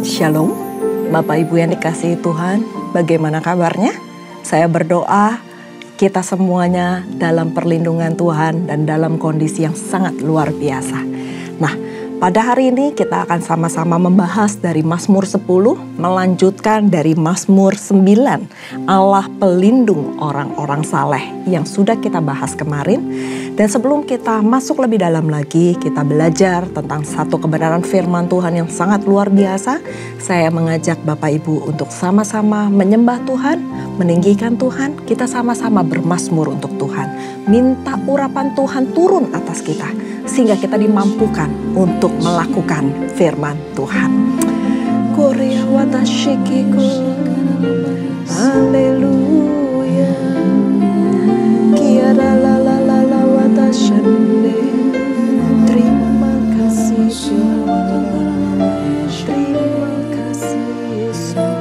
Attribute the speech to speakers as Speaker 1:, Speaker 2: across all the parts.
Speaker 1: Shalom, Bapak Ibu yang dikasihi Tuhan, bagaimana kabarnya? Saya berdoa kita semuanya dalam perlindungan Tuhan dan dalam kondisi yang sangat luar biasa. Nah, pada hari ini kita akan sama-sama membahas dari Mazmur 10, melanjutkan dari Mazmur 9, Allah pelindung orang-orang saleh yang sudah kita bahas kemarin. Dan sebelum kita masuk lebih dalam lagi, kita belajar tentang satu kebenaran firman Tuhan yang sangat luar biasa. Saya mengajak Bapak Ibu untuk sama-sama menyembah Tuhan, meninggikan Tuhan, kita sama-sama bermazmur untuk Tuhan. Minta urapan Tuhan turun atas kita, sehingga kita dimampukan untuk melakukan firman Tuhan. Korea watashikiku, haleluya, kiara la la la la watashande. Terima kasih Tuhan, terima kasih Yesus,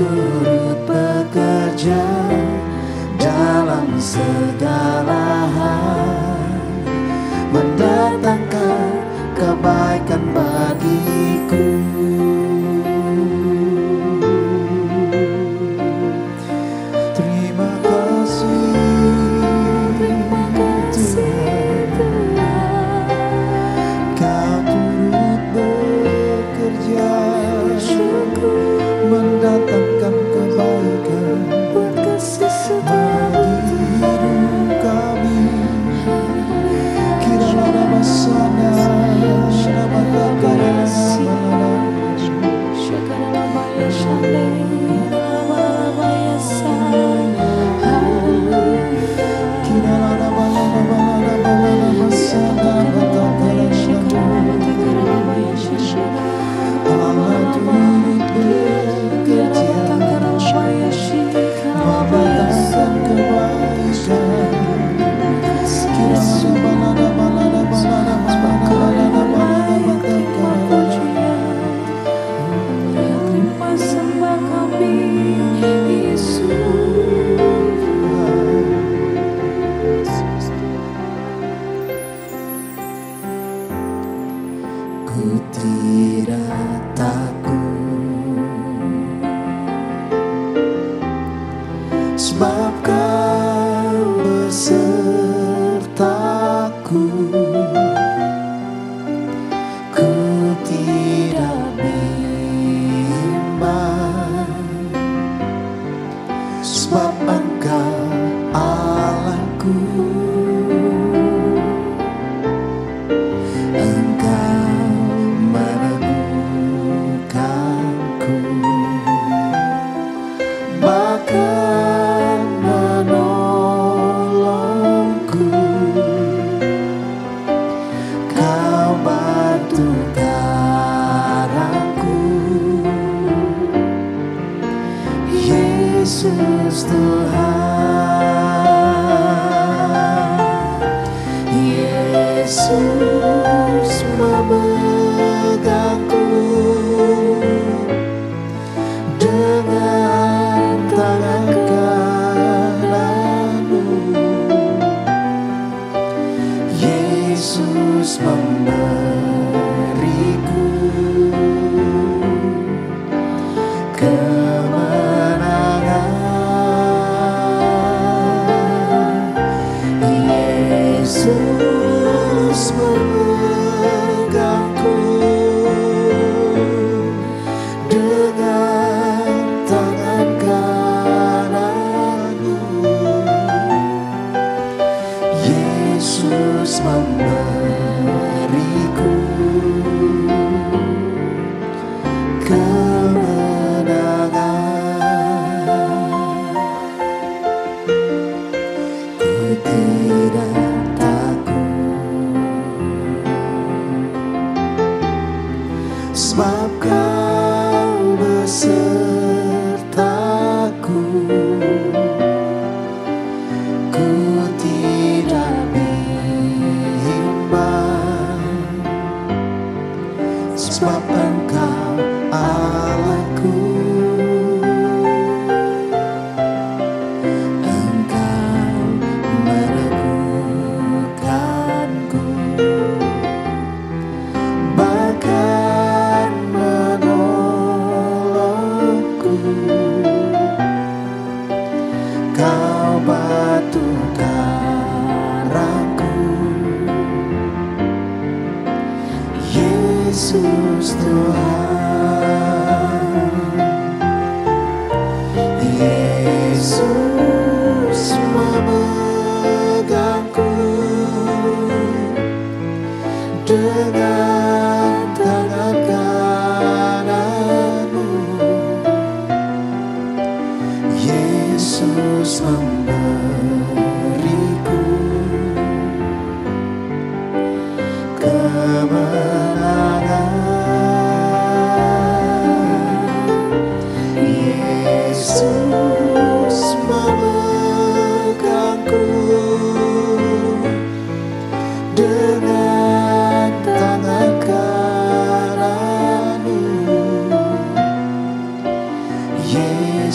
Speaker 2: turut bekerja dalam segala hal, mendatangkan kebaikan bagiku. Terima kasih Tuhan, Kau turut bekerja mendatangkan kebaikan bagi hidup kami. Kiranya masana sebab Kau besertaku. Ku tidak bimbang, sebab Engkau Allahku. Engkau meneguhkanku, bahkan menolongku. Kau batu karangku, Yesus Tuhan. Yesus memegangku dengan tangan kanan-Mu. Yesus memberiku kemenangan. Yesus memegangku dengan tangan kanan-Mu. Yesus memberiku kemenangan. Ku tidak takut, sebab Kau besertaku. Ku tidak bimbang, sebab Engkau Allahku. Engkau meneguhkanku, bahkan menolongku. Kau batu karangku, Yesus Tuhan. Yesus memegangku dengan tangan kanan-Mu. Yesus memberiku kemenangan. Yesus memegangku dengan tangan kanan-Mu. Yesus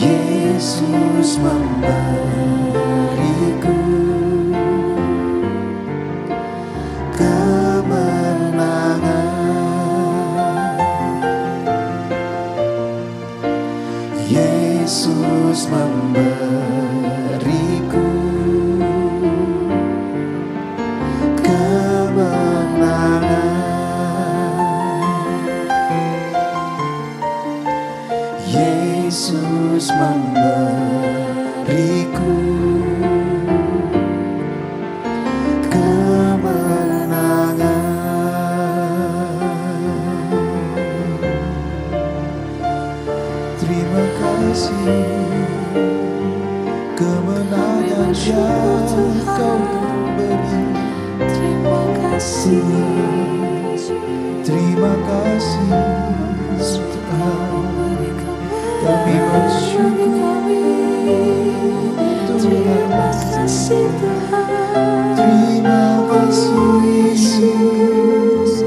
Speaker 2: Yesus memberiku kemenangan. Yesus memberiku kemenangan. Yesus memberiku kemenangan. Terima kasih kemenangan yang Kau beri. Terima kasih, terima kasih Tuhan. Kami bersyukur Tuhan. Terima kasih Yesus.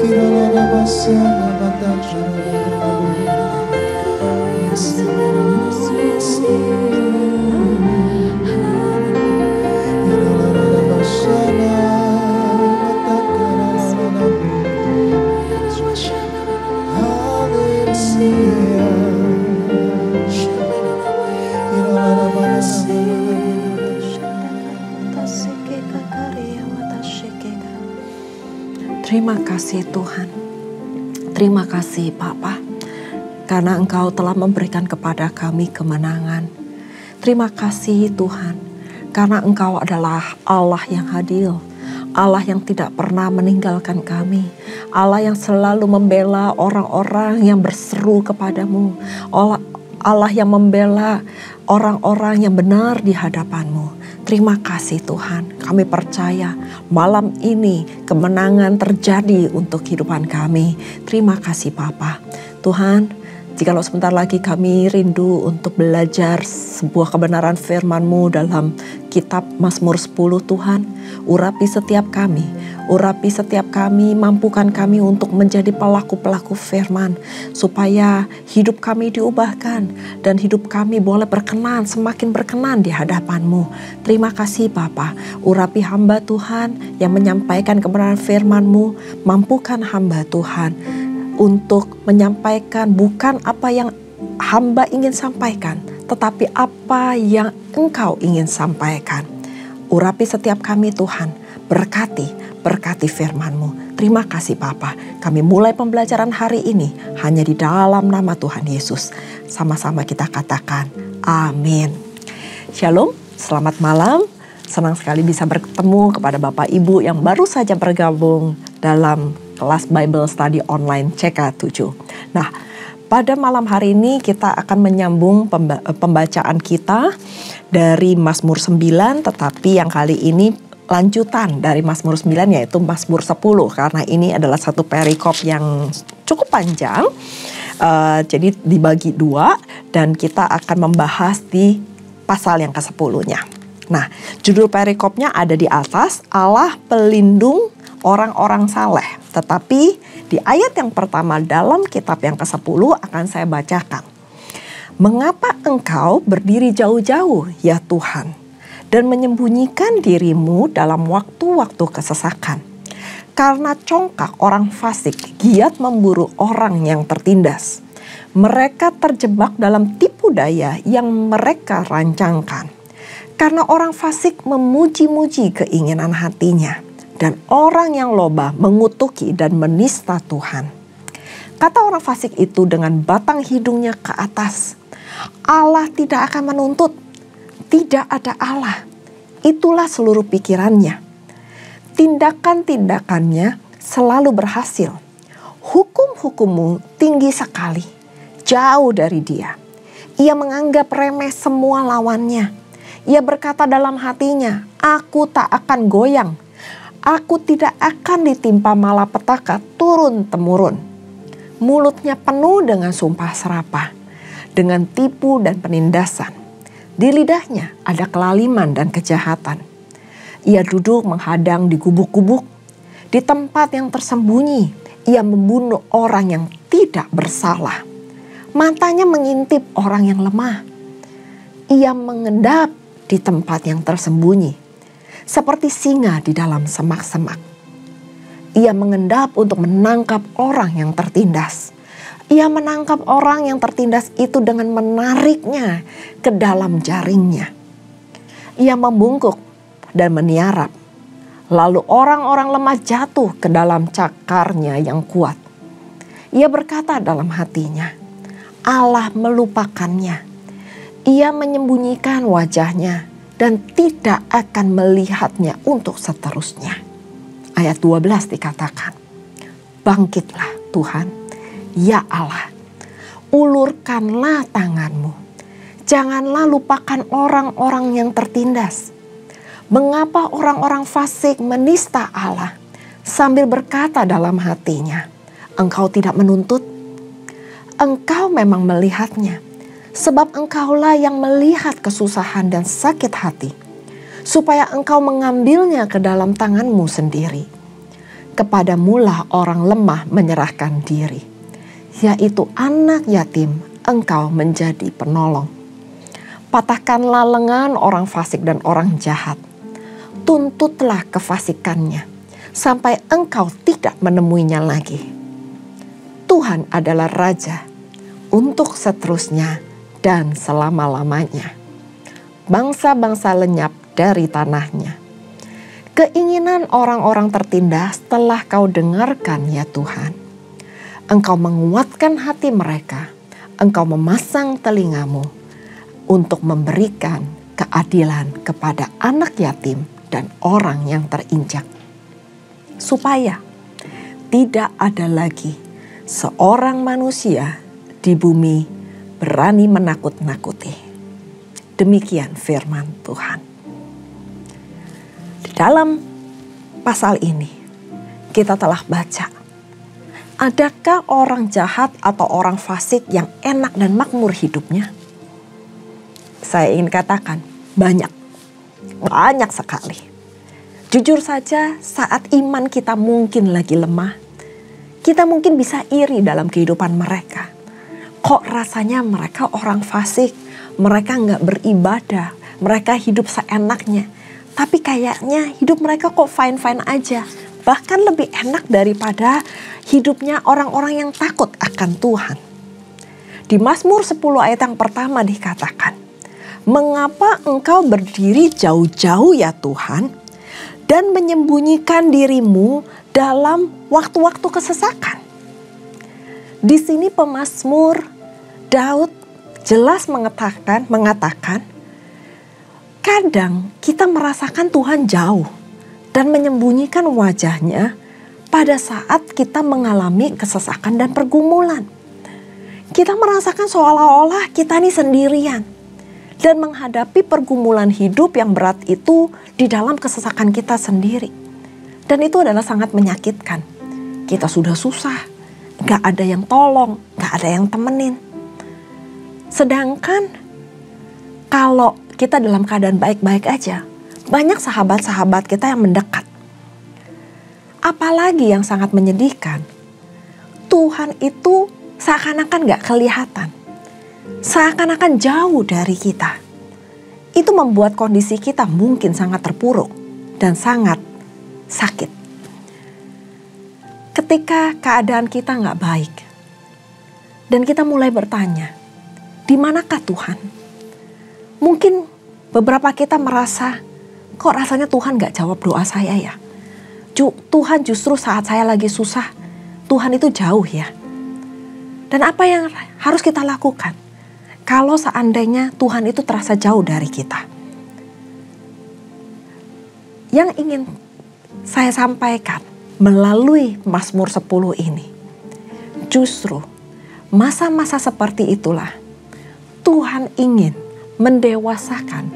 Speaker 2: Kiranya basana batachara.
Speaker 1: Terima kasih Tuhan. Terima kasih Bapa, karena Engkau telah memberikan kepada kami kemenangan. Terima kasih Tuhan, karena Engkau adalah Allah yang adil, Allah yang tidak pernah meninggalkan kami, Allah yang selalu membela orang-orang yang berseru kepadamu, Allah yang membela orang-orang yang benar di hadapan-Mu. Terima kasih Tuhan, kami percaya malam ini kemenangan terjadi untuk kehidupan kami. Terima kasih Bapa. Tuhan, jikalau sebentar lagi kami rindu untuk belajar sebuah kebenaran firman-Mu dalam kitab Mazmur 10 Tuhan, urapi setiap kami, mampukan kami untuk menjadi pelaku-pelaku firman, supaya hidup kami diubahkan dan hidup kami boleh berkenan, semakin berkenan di hadapan-Mu. Terima kasih Bapa, urapi hamba Tuhan yang menyampaikan kebenaran firman-Mu, mampukan hamba Tuhan untuk menyampaikan bukan apa yang hamba ingin sampaikan, tetapi apa yang Engkau ingin sampaikan. Urapi setiap kami Tuhan, berkati firman-Mu. Terima kasih Bapa. Kami mulai pembelajaran hari ini hanya di dalam nama Tuhan Yesus. Sama-sama kita katakan amin. Shalom, selamat malam. Senang sekali bisa bertemu kepada Bapak Ibu yang baru saja bergabung dalam kelas Bible Study online CK7. Nah, pada malam hari ini kita akan menyambung pembacaan kita dari Mazmur 9, tetapi yang kali ini lanjutan dari Mazmur 9, yaitu Mazmur 10, karena ini adalah satu perikop yang cukup panjang. Jadi dibagi dua dan kita akan membahas di pasal yang ke-10-nya. Nah, judul perikopnya ada di atas, Allah pelindung orang-orang saleh. Tetapi di ayat yang pertama dalam kitab yang ke-10 akan saya bacakan. Mengapa engkau berdiri jauh-jauh ya Tuhan, dan menyembunyikan dirimu dalam waktu-waktu kesesakan? Karena congkak orang fasik giat memburu orang yang tertindas. Mereka terjebak dalam tipu daya yang mereka rancangkan. Karena orang fasik memuji-muji keinginan hatinya, dan orang yang loba mengutuki dan menista Tuhan. Kata orang fasik itu dengan batang hidungnya ke atas, Allah tidak akan menuntut. Tidak ada Allah. Itulah seluruh pikirannya. Tindakan-tindakannya selalu berhasil. Hukum-hukummu tinggi sekali, jauh dari dia. Ia menganggap remeh semua lawannya. Ia berkata dalam hatinya, aku tak akan goyang. Aku tidak akan ditimpa malapetaka turun-temurun. Mulutnya penuh dengan sumpah serapah, dengan tipu dan penindasan. Di lidahnya ada kelaliman dan kejahatan. Ia duduk menghadang di gubuk-gubuk. Di tempat yang tersembunyi, ia membunuh orang yang tidak bersalah. Matanya mengintip orang yang lemah. Ia mengendap di tempat yang tersembunyi, seperti singa di dalam semak-semak. Ia mengendap untuk menangkap orang yang tertindas. Ia menangkap orang yang tertindas itu dengan menariknya ke dalam jaringnya. Ia membungkuk dan meniarap. Lalu orang-orang lemah jatuh ke dalam cakarnya yang kuat. Ia berkata dalam hatinya, Allah melupakannya. Ia menyembunyikan wajahnya dan tidak akan melihatnya untuk seterusnya. Ayat 12 dikatakan, bangkitlah Tuhan, ya Allah, ulurkanlah tanganmu. Janganlah lupakan orang-orang yang tertindas. Mengapa orang-orang fasik menista Allah sambil berkata dalam hatinya, engkau tidak menuntut? Engkau memang melihatnya, sebab engkaulah yang melihat kesusahan dan sakit hati, supaya engkau mengambilnya ke dalam tanganmu sendiri. Kepadamulah orang lemah menyerahkan diri, yaitu anak yatim engkau menjadi penolong. Patahkanlah lengan orang fasik dan orang jahat. Tuntutlah kefasikannya, sampai engkau tidak menemuinya lagi. Tuhan adalah Raja untuk seterusnya dan selama-lamanya. Bangsa-bangsa lenyap dari tanahnya. Keinginan orang-orang tertindas telah kau dengarkan ya Tuhan. Engkau menguatkan hati mereka. Engkau memasang telingamu untuk memberikan keadilan kepada anak yatim dan orang yang terinjak. Supaya tidak ada lagi seorang manusia di bumi berani menakut-nakuti. Demikian firman Tuhan. Di dalam pasal ini kita telah baca, adakah orang jahat atau orang fasik yang enak dan makmur hidupnya? Saya ingin katakan banyak sekali. Jujur saja, saat iman kita mungkin lagi lemah, kita mungkin bisa iri dalam kehidupan mereka. Kok rasanya mereka orang fasik, mereka nggak beribadah, mereka hidup seenaknya. Tapi kayaknya hidup mereka kok fine-fine aja. Bahkan lebih enak daripada hidupnya orang-orang yang takut akan Tuhan. Di Mazmur 10 ayat yang pertama dikatakan, mengapa engkau berdiri jauh-jauh ya Tuhan, dan menyembunyikan dirimu dalam waktu-waktu kesesakan. Di sini pemazmur Daud jelas mengatakan, kadang kita merasakan Tuhan jauh dan menyembunyikan wajahnya pada saat kita mengalami kesesakan dan pergumulan. Kita merasakan seolah-olah kita ini sendirian dan menghadapi pergumulan hidup yang berat itu di dalam kesesakan kita sendiri. Dan itu adalah sangat menyakitkan. Kita sudah susah, gak ada yang tolong, gak ada yang temenin. Sedangkan kalau kita dalam keadaan baik-baik aja, banyak sahabat-sahabat kita yang mendekat. Apalagi yang sangat menyedihkan, Tuhan itu seakan-akan gak kelihatan. Seakan-akan jauh dari kita. Itu membuat kondisi kita mungkin sangat terpuruk dan sangat sakit. Ketika keadaan kita gak baik dan kita mulai bertanya, di manakah Tuhan? Mungkin beberapa kita merasa, kok rasanya Tuhan gak jawab doa saya ya? Tuhan justru saat saya lagi susah, Tuhan itu jauh ya. Dan apa yang harus kita lakukan kalau seandainya Tuhan itu terasa jauh dari kita? Yang ingin saya sampaikan melalui Mazmur 10 ini, justru masa-masa seperti itulah Tuhan ingin mendewasakan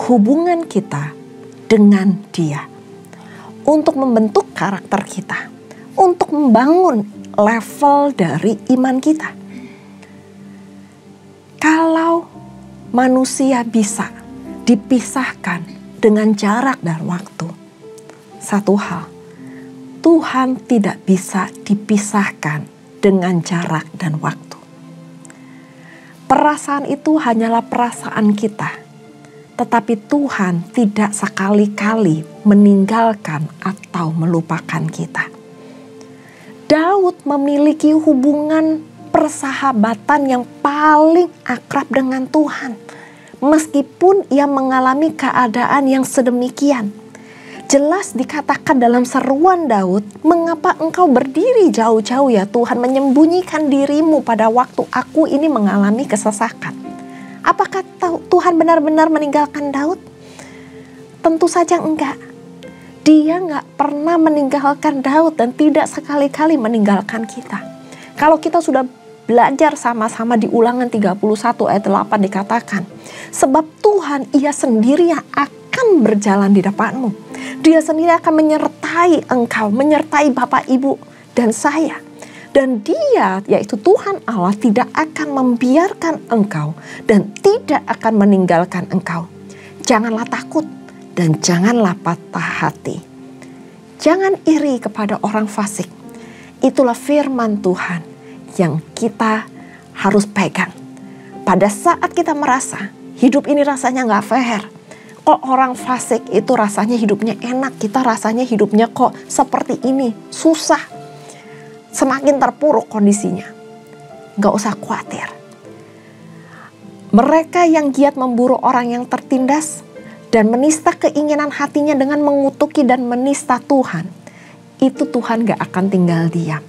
Speaker 1: hubungan kita dengan Dia, untuk membentuk karakter kita, untuk membangun level dari iman kita. Kalau manusia bisa dipisahkan dengan jarak dan waktu, satu hal, Tuhan tidak bisa dipisahkan dengan jarak dan waktu. Perasaan itu hanyalah perasaan kita, tetapi Tuhan tidak sekali-kali meninggalkan atau melupakan kita. Daud memiliki hubungan persahabatan yang paling akrab dengan Tuhan, meskipun ia mengalami keadaan yang sedemikian. Jelas dikatakan dalam seruan Daud, "Mengapa engkau berdiri jauh-jauh ya Tuhan, menyembunyikan dirimu pada waktu aku ini mengalami kesesakan?" Apakah Tuhan benar-benar meninggalkan Daud? Tentu saja enggak. Dia enggak pernah meninggalkan Daud dan tidak sekali-kali meninggalkan kita. Kalau kita sudah belajar sama-sama di Ulangan 31 ayat 8 dikatakan, "Sebab Tuhan ia sendiri yang akan berjalan di depanmu. Dia sendiri akan menyertai engkau, menyertai Bapak, Ibu, dan saya. Dan dia, yaitu Tuhan Allah, tidak akan membiarkan engkau dan tidak akan meninggalkan engkau. Janganlah takut dan janganlah patah hati." Jangan iri kepada orang fasik. Itulah firman Tuhan yang kita harus pegang. Pada saat kita merasa hidup ini rasanya gak fair, kok orang fasik itu rasanya hidupnya enak, kita rasanya hidupnya kok seperti ini, susah, semakin terpuruk kondisinya. Gak usah khawatir. Mereka yang giat memburu orang yang tertindas dan menista keinginan hatinya dengan mengutuki dan menista Tuhan, itu Tuhan gak akan tinggal diam.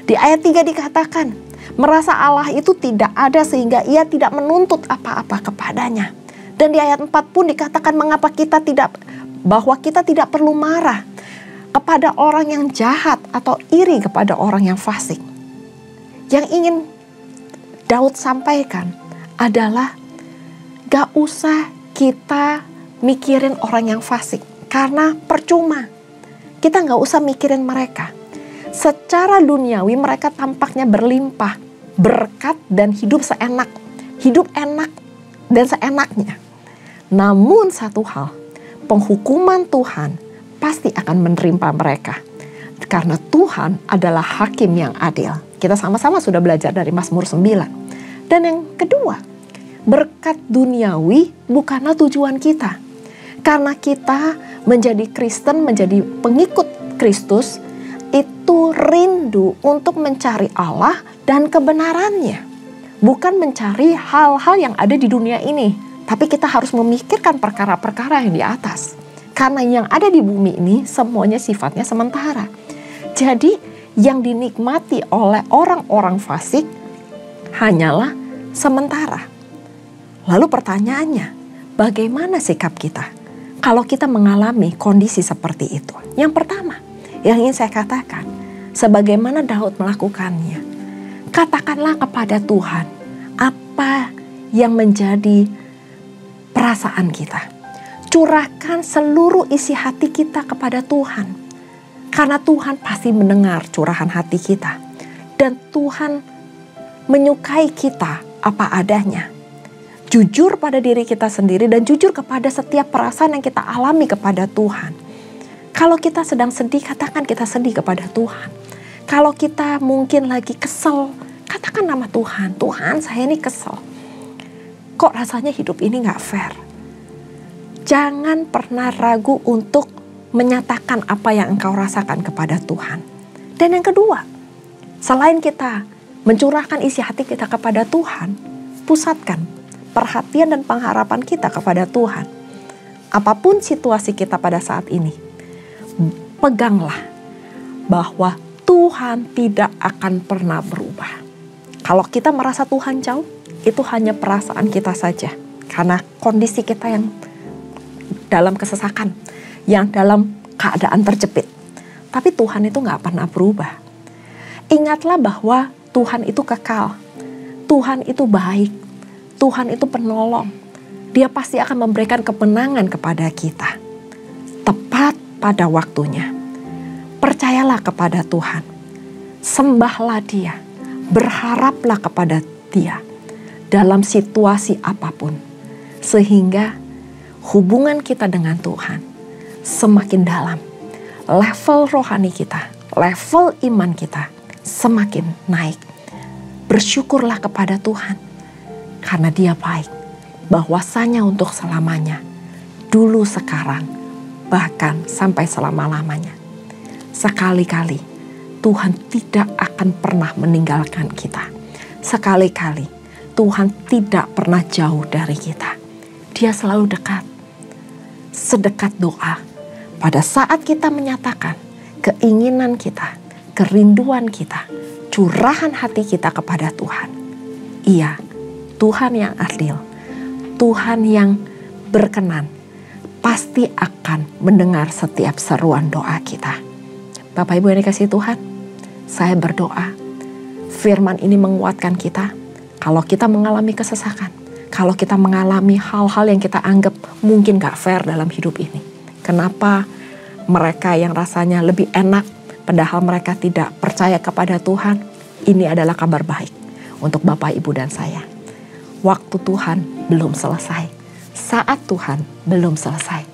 Speaker 1: Di ayat 3 dikatakan, merasa Allah itu tidak ada sehingga ia tidak menuntut apa-apa kepadanya. Dan di ayat 4 pun dikatakan bahwa kita tidak perlu marah kepada orang yang jahat atau iri kepada orang yang fasik. Yang ingin Daud sampaikan adalah gak usah kita mikirin orang yang fasik, karena percuma. Kita gak usah mikirin mereka. Secara duniawi mereka tampaknya berlimpah, berkat dan hidup enak dan seenaknya. Namun satu hal, penghukuman Tuhan pasti akan menerima mereka. Karena Tuhan adalah hakim yang adil. Kita sama-sama sudah belajar dari Mazmur 9. Dan yang kedua, berkat duniawi bukanlah tujuan kita. Karena kita menjadi Kristen, menjadi pengikut Kristus, itu rindu untuk mencari Allah dan kebenarannya. Bukan mencari hal-hal yang ada di dunia ini. Tapi kita harus memikirkan perkara-perkara yang di atas. Karena yang ada di bumi ini semuanya sifatnya sementara. Jadi yang dinikmati oleh orang-orang fasik hanyalah sementara. Lalu pertanyaannya, bagaimana sikap kita kalau kita mengalami kondisi seperti itu? Yang pertama, yang ingin saya katakan, sebagaimana Daud melakukannya, katakanlah kepada Tuhan apa yang menjadi perasaan kita. Curahkan seluruh isi hati kita kepada Tuhan. Karena Tuhan pasti mendengar curahan hati kita. Dan Tuhan menyukai kita apa adanya. Jujur pada diri kita sendiri dan jujur kepada setiap perasaan yang kita alami kepada Tuhan. Kalau kita sedang sedih, katakan kita sedih kepada Tuhan. Kalau kita mungkin lagi kesel, katakan nama Tuhan. Tuhan, saya ini kesel. Kok rasanya hidup ini gak fair? Jangan pernah ragu untuk menyatakan apa yang engkau rasakan kepada Tuhan. Dan yang kedua, selain kita mencurahkan isi hati kita kepada Tuhan, pusatkan perhatian dan pengharapan kita kepada Tuhan. Apapun situasi kita pada saat ini, peganglah bahwa Tuhan tidak akan pernah berubah. Kalau kita merasa Tuhan jauh, itu hanya perasaan kita saja. Karena kondisi kita yang dalam kesesakan, yang dalam keadaan terjepit. Tapi Tuhan itu gak pernah berubah. Ingatlah bahwa Tuhan itu kekal. Tuhan itu baik. Tuhan itu penolong. Dia pasti akan memberikan kemenangan kepada kita. Tepat pada waktunya. Percayalah kepada Tuhan. Sembahlah Dia. Berharaplah kepada Dia. Dalam situasi apapun. Sehingga hubungan kita dengan Tuhan semakin dalam. Level rohani kita, level iman kita semakin naik. Bersyukurlah kepada Tuhan. karena Dia baik, bahwasanya untuk selamanya, dulu, sekarang, bahkan sampai selama-lamanya. Sekali-kali Tuhan tidak akan pernah meninggalkan kita. Sekali-kali Tuhan tidak pernah jauh dari kita. Dia selalu dekat, sedekat doa. Pada saat kita menyatakan keinginan kita, kerinduan kita, curahan hati kita kepada Tuhan. Iya, Tuhan yang adil, Tuhan yang berkenan, pasti akan mendengar setiap seruan doa kita. Bapak Ibu yang dikasihi Tuhan, saya berdoa firman ini menguatkan kita. Kalau kita mengalami kesesakan, kalau kita mengalami hal-hal yang kita anggap mungkin gak fair dalam hidup ini. Kenapa mereka yang rasanya lebih enak, padahal mereka tidak percaya kepada Tuhan? Ini adalah kabar baik untuk Bapak, Ibu, dan saya. Waktu Tuhan belum selesai. Saat Tuhan belum selesai.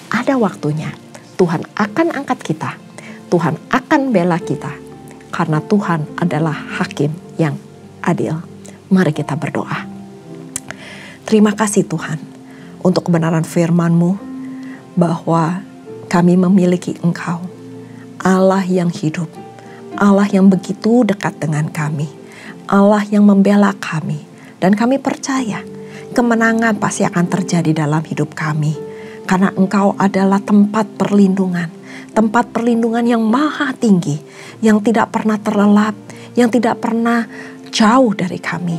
Speaker 1: Ada waktunya. Tuhan akan angkat kita. Tuhan akan bela kita. Karena Tuhan adalah hakim yang adil. Mari kita berdoa. Terima kasih Tuhan untuk kebenaran firman-Mu bahwa kami memiliki Engkau, Allah yang hidup, Allah yang begitu dekat dengan kami, Allah yang membela kami, dan kami percaya kemenangan pasti akan terjadi dalam hidup kami, karena Engkau adalah tempat perlindungan yang maha tinggi, yang tidak pernah terlelap, yang tidak pernah jauh dari kami.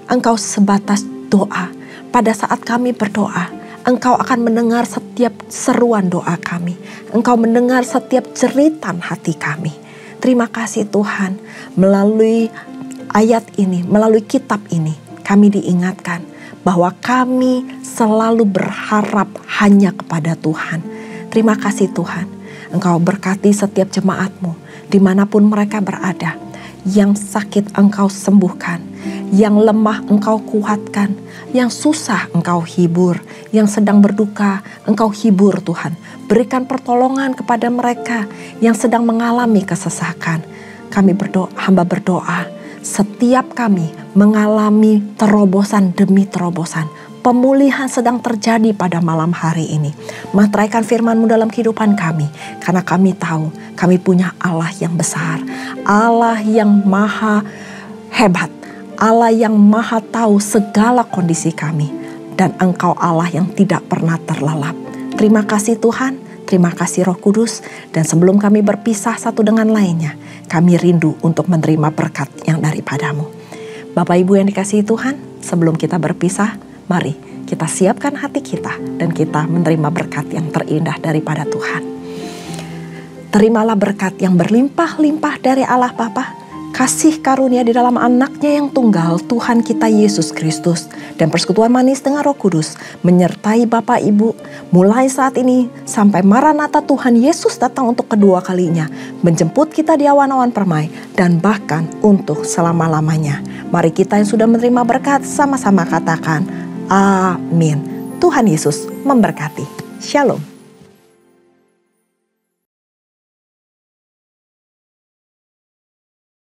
Speaker 1: Engkau sebatas doa. Pada saat kami berdoa, Engkau akan mendengar setiap seruan doa kami. Engkau mendengar setiap jeritan hati kami. Terima kasih Tuhan, melalui ayat ini, melalui kitab ini, kami diingatkan bahwa kami selalu berharap hanya kepada Tuhan. Terima kasih Tuhan, Engkau berkati setiap jemaat-Mu dimanapun mereka berada. Yang sakit Engkau sembuhkan, yang lemah Engkau kuatkan, yang susah Engkau hibur, yang sedang berduka Engkau hibur Tuhan. Berikan pertolongan kepada mereka yang sedang mengalami kesesakan. Kami berdoa, hamba berdoa, setiap kami mengalami terobosan demi terobosan. Pemulihan sedang terjadi pada malam hari ini. Materaikan firman-Mu dalam kehidupan kami. Karena kami tahu kami punya Allah yang besar. Allah yang maha hebat. Allah yang maha tahu segala kondisi kami. Dan Engkau Allah yang tidak pernah terlelap. Terima kasih Tuhan. Terima kasih Roh Kudus. Dan sebelum kami berpisah satu dengan lainnya, kami rindu untuk menerima berkat yang daripada-Mu. Bapak Ibu yang dikasihi Tuhan, sebelum kita berpisah, mari kita siapkan hati kita dan kita menerima berkat yang terindah daripada Tuhan. Terimalah berkat yang berlimpah-limpah dari Allah Bapa, kasih karunia di dalam anaknya yang tunggal Tuhan kita Yesus Kristus, dan persekutuan manis dengan Roh Kudus menyertai Bapak Ibu mulai saat ini sampai Maranatha Tuhan Yesus datang untuk kedua kalinya, menjemput kita di awan-awan permai dan bahkan untuk selama-lamanya. Mari kita yang sudah menerima berkat sama-sama katakan amin. Tuhan Yesus memberkati. Shalom.